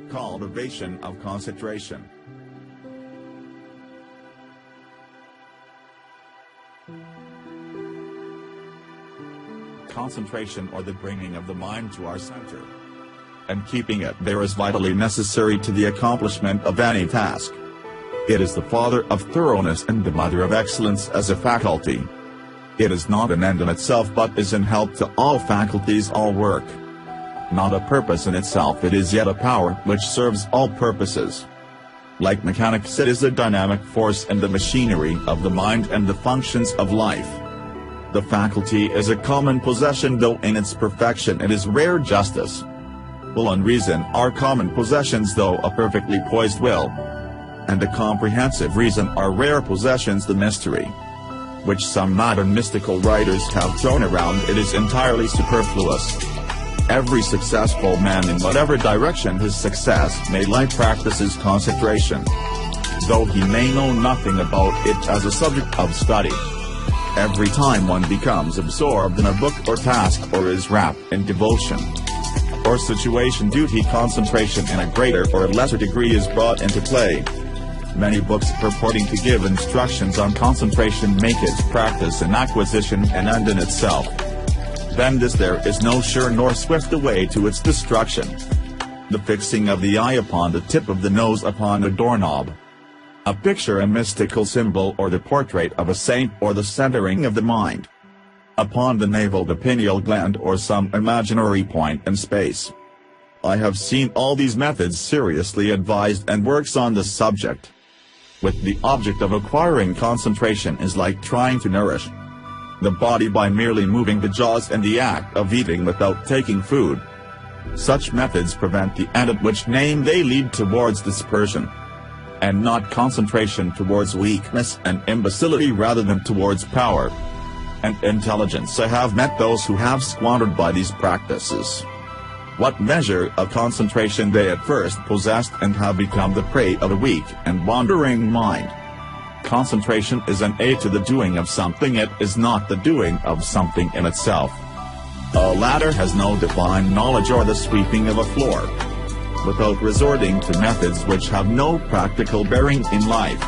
Cultivation of concentration. Concentration, or the bringing of the mind to our center and keeping it there, is vitally necessary to the accomplishment of any task. It is the father of thoroughness and the mother of excellence as a faculty. It is not an end in itself, but is in help to all faculties, all work. Not a purpose in itself, it is yet a power which serves all purposes. Like mechanics, it is a dynamic force in the machinery of the mind and the functions of life. The faculty is a common possession, though in its perfection it is rare. Justice, will, and reason are common possessions, though a perfectly poised will and a comprehensive reason are rare possessions. The mystery, which some modern mystical writers have thrown around, it is entirely superfluous. Every successful man, in whatever direction his success may lie, practices concentration, though he may know nothing about it as a subject of study. Every time one becomes absorbed in a book or task, or is wrapped in devotion or situation duty, concentration in a greater or lesser degree is brought into play. Many books purporting to give instructions on concentration make its practice an acquisition and end in itself. Then there is no sure nor swift way to its destruction. The fixing of the eye upon the tip of the nose upon a doorknob, a picture, a mystical symbol, or the portrait of a saint, or the centering of the mind upon the navel, the pineal gland, or some imaginary point in space. I have seen all these methods seriously advised, and works on the subject with the object of acquiring concentration is like trying to nourish the body by merely moving the jaws in the act of eating without taking food. Such methods prevent the end, at which name they lead towards dispersion, and not concentration, towards weakness and imbecility rather than towards power and intelligence. I have met those who have squandered by these practices what measure of concentration they at first possessed, and have become the prey of a weak and wandering mind. Concentration is an aid to the doing of something, it is not the doing of something in itself. A ladder has no divine knowledge, or the sweeping of a floor, without resorting to methods which have no practical bearing in life.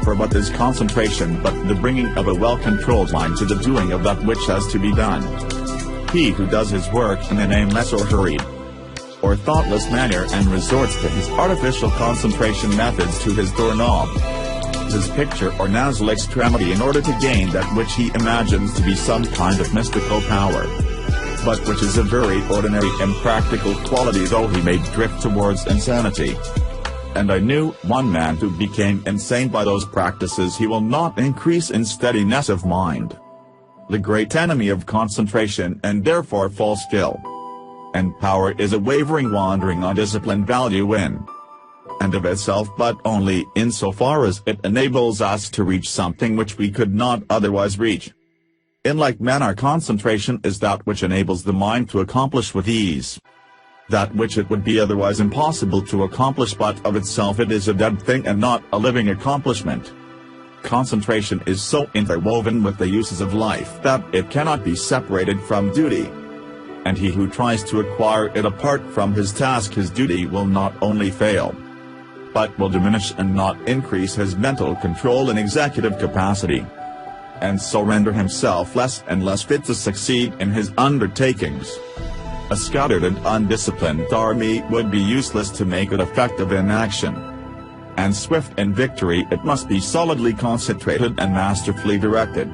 For what is concentration but the bringing of a well-controlled mind to the doing of that which has to be done? He who does his work in an aimless or hurried or thoughtless manner, and resorts to his artificial concentration methods, to his doorknob, his picture, or nasal extremity, in order to gain that which he imagines to be some kind of mystical power, but which is a very ordinary impractical quality, though he may drift towards insanity. And I knew one man who became insane by those practices. He will not increase in steadiness of mind, the great enemy of concentration, and therefore full skill and power is a wavering, wandering, undisciplined value in and of itself, but only insofar as it enables us to reach something which we could not otherwise reach. In like manner, concentration is that which enables the mind to accomplish with ease that which it would be otherwise impossible to accomplish, but of itself it is a dead thing and not a living accomplishment. Concentration is so interwoven with the uses of life that it cannot be separated from duty. And he who tries to acquire it apart from his task, his duty, will not only fail, but will diminish and not increase his mental control and executive capacity, and so render himself less and less fit to succeed in his undertakings. A scattered and undisciplined army would be useless to make it effective in action. And swift in victory, it must be solidly concentrated and masterfully directed.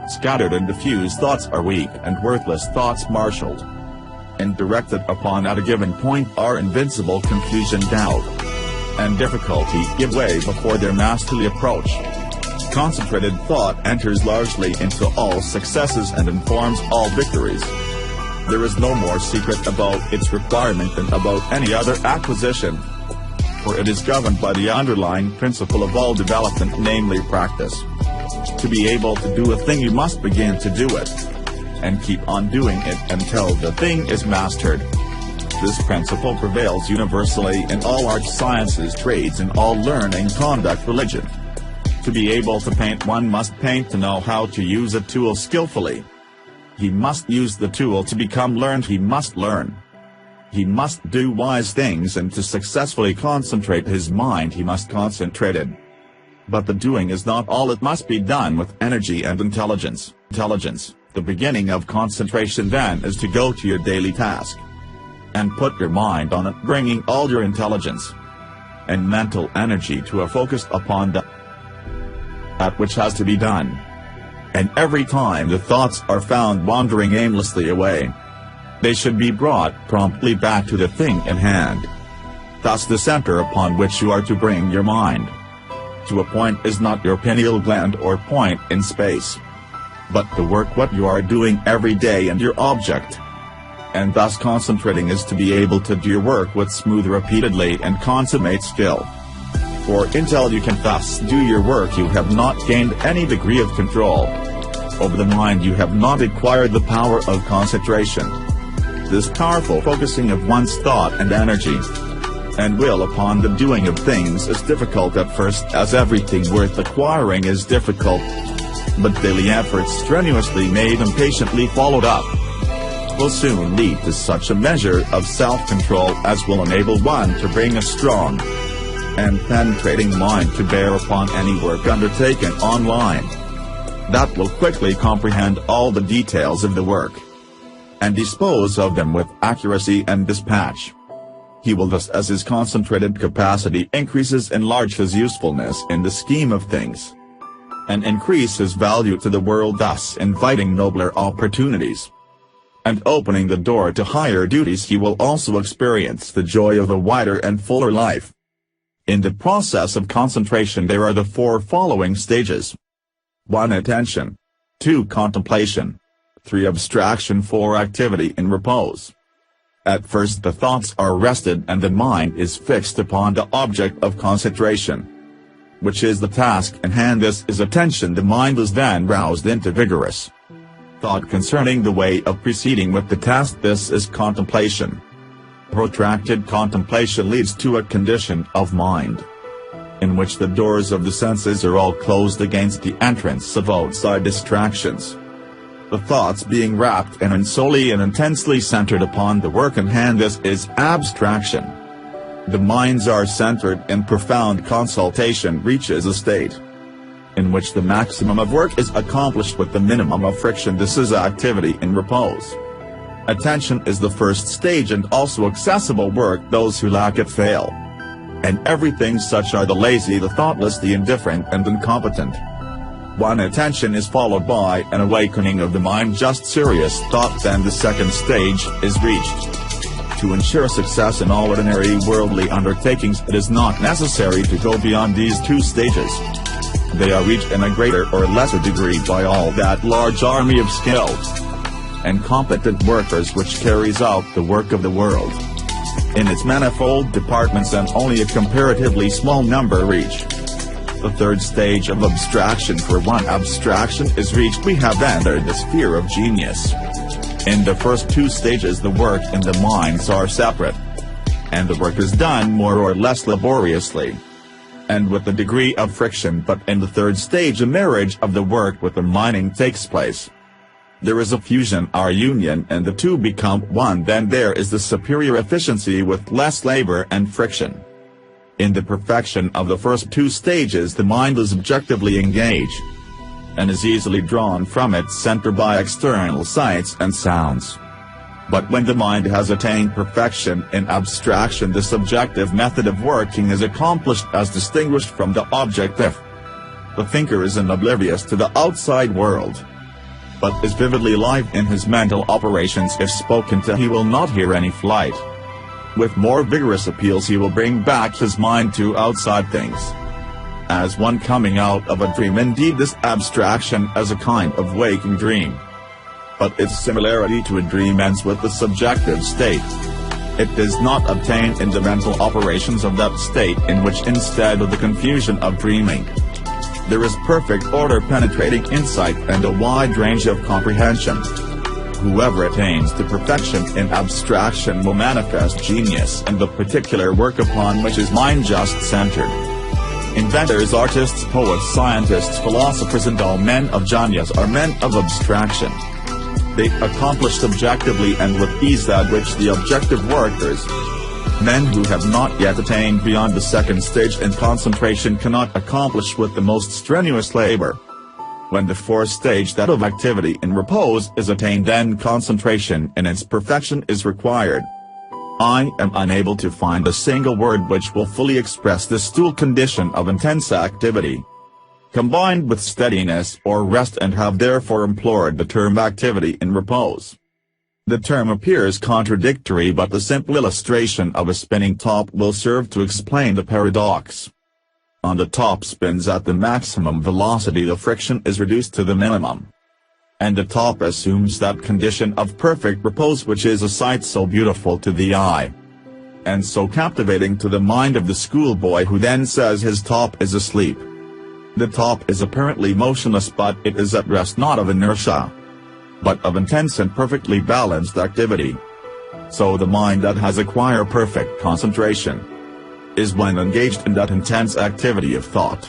Scattered and diffused thoughts are weak, and worthless thoughts marshaled and directed upon at a given point are invincible. Confusion, doubt, and difficulty give way before their masterly approach. Concentrated thought enters largely into all successes and informs all victories. There is no more secret about its requirement than about any other acquisition, for it is governed by the underlying principle of all development, namely practice. To be able to do a thing, you must begin to do it, and keep on doing it until the thing is mastered. This principle prevails universally in all arts, sciences, trades, and all learning, conduct, religion. To be able to paint, one must paint to know how to use a tool skillfully. He must use the tool to become learned. He must learn He must do wise things, and to successfully concentrate his mind he must concentrate it. But the doing is not all. It must be done with energy and intelligence. The beginning of concentration then is to go to your daily task and put your mind on it, bringing all your intelligence and mental energy to a focus upon that which has to be done. And every time the thoughts are found wandering aimlessly away, they should be brought promptly back to the thing in hand. Thus the center upon which you are to bring your mind to a point is not your pineal gland or point in space, but the work what you are doing every day and your object. And thus concentrating is to be able to do your work with smooth repeatedly and consummate skill. For until you can thus do your work you have not gained any degree of control over the mind, you have not acquired the power of concentration. This powerful focusing of one's thought and energy and will upon the doing of things is difficult at first, as everything worth acquiring is difficult. But daily efforts strenuously made and patiently followed up will soon lead to such a measure of self-control as will enable one to bring a strong and penetrating mind to bear upon any work undertaken online, that will quickly comprehend all the details of the work and dispose of them with accuracy and dispatch. He will thus, as his concentrated capacity increases, enlarge his usefulness in the scheme of things and increase his value to the world, thus inviting nobler opportunities and opening the door to higher duties. He will also experience the joy of a wider and fuller life. In the process of concentration there are the four following stages: 1. Attention. 2. Contemplation. 3. Abstraction. 4. Activity in repose. At first the thoughts are rested and the mind is fixed upon the object of concentration, which is the task in hand. This is attention. The mind is then roused into vigorous thought concerning the way of proceeding with the task. This is contemplation. Protracted contemplation leads to a condition of mind in which the doors of the senses are all closed against the entrance of outside distractions, the thoughts being wrapped in and solely and intensely centered upon the work in hand. This is abstraction. The minds are centered in profound consultation reaches a state in which the maximum of work is accomplished with the minimum of friction. This is activity in repose. Attention is the first stage and also accessible work. Those who lack it fail. And everything such are the lazy, the thoughtless, the indifferent and incompetent. 1. Attention is followed by an awakening of the mind, just serious thought. Then the second stage is reached. To ensure success in all ordinary worldly undertakings it is not necessary to go beyond these two stages. They are reached in a greater or lesser degree by all that large army of skilled and competent workers which carries out the work of the world in its manifold departments, and only a comparatively small number reach the third stage of abstraction. For 1 abstraction is reached we have entered the sphere of genius. In the first two stages the work in the minds are separate, and the work is done more or less laboriously and with a degree of friction, but in the third stage a marriage of the work with the mind takes place. There is a fusion or union and the two become one. Then there is the superior efficiency with less labor and friction. In the perfection of the first two stages the mind is objectively engaged and is easily drawn from its center by external sights and sounds. But when the mind has attained perfection in abstraction, the subjective method of working is accomplished as distinguished from the objective. The thinker is oblivious to the outside world, but is vividly alive in his mental operations. If spoken to he will not hear any flight. With more vigorous appeals he will bring back his mind to outside things, as one coming out of a dream. Indeed, this abstraction as a kind of waking dream, but its similarity to a dream ends with the subjective state. It does not obtain in the mental operations of that state, in which instead of the confusion of dreaming, there is perfect order, penetrating insight and a wide range of comprehension. Whoever attains to perfection in abstraction will manifest genius in the particular work upon which his mind just centered. Inventors, artists, poets, scientists, philosophers and all men of genius are men of abstraction. They accomplished objectively and with ease that which the objective workers, men who have not yet attained beyond the second stage in concentration, cannot accomplish with the most strenuous labor. When the fourth stage, that of activity in repose, is attained, then concentration in its perfection is required. I am unable to find a single word which will fully express this dual condition of intense activity, combined with steadiness or rest, and have therefore employed the term activity in repose. The term appears contradictory, but the simple illustration of a spinning top will serve to explain the paradox. On the top spins at the maximum velocity, the friction is reduced to the minimum, and the top assumes that condition of perfect repose which is a sight so beautiful to the eye, and so captivating to the mind of the schoolboy who then says his top is asleep. The top is apparently motionless, but it is at rest not of inertia, but of intense and perfectly balanced activity. So the mind that has acquired perfect concentration is when engaged in that intense activity of thought,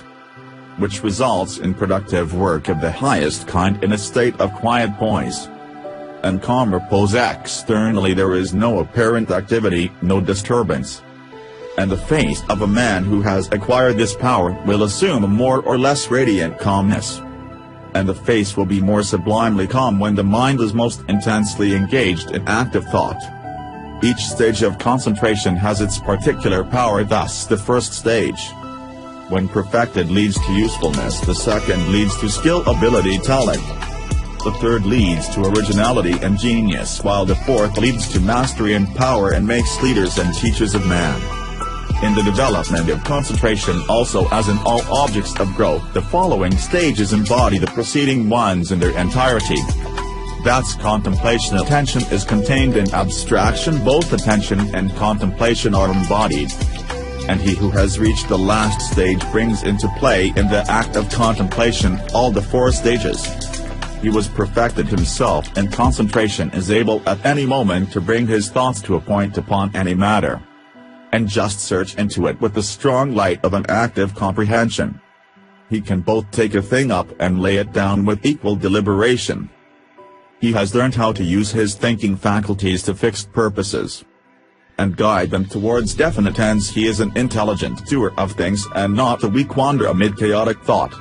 which results in productive work of the highest kind in a state of quiet poise and calm repose. Externally there is no apparent activity, no disturbance, and the face of a man who has acquired this power will assume a more or less radiant calmness, and the face will be more sublimely calm when the mind is most intensely engaged in active thought. Each stage of concentration has its particular power. Thus the first stage, when perfected, leads to usefulness, the second leads to skill, ability, talent, the third leads to originality and genius, while the fourth leads to mastery and power and makes leaders and teachers of man. In the development of concentration also, as in all objects of growth, the following stages embody the preceding ones in their entirety. That's contemplation. Attention is contained in abstraction. Both attention and contemplation are embodied, and he who has reached the last stage brings into play in the act of contemplation all the four stages. He was perfected himself in concentration, is able at any moment to bring his thoughts to a point upon any matter, and just search into it with the strong light of an active comprehension. He can both take a thing up and lay it down with equal deliberation. He has learned how to use his thinking faculties to fixed purposes, and guide them towards definite ends. He is an intelligent doer of things and not a weak wanderer amid chaotic thought.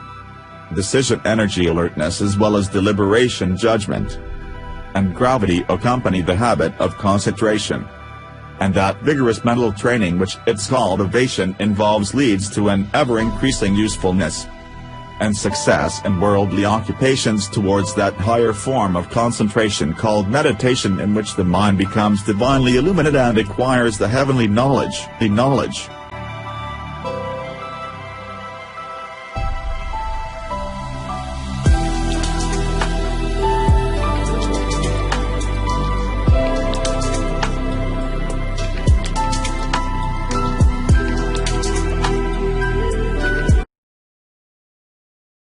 Decision energy, alertness, as well as deliberation, judgment, and gravity accompany the habit of concentration, and that vigorous mental training which its cultivation involves leads to an ever-increasing usefulness and success in worldly occupations towards that higher form of concentration called meditation, in which the mind becomes divinely illuminated and acquires the heavenly knowledge,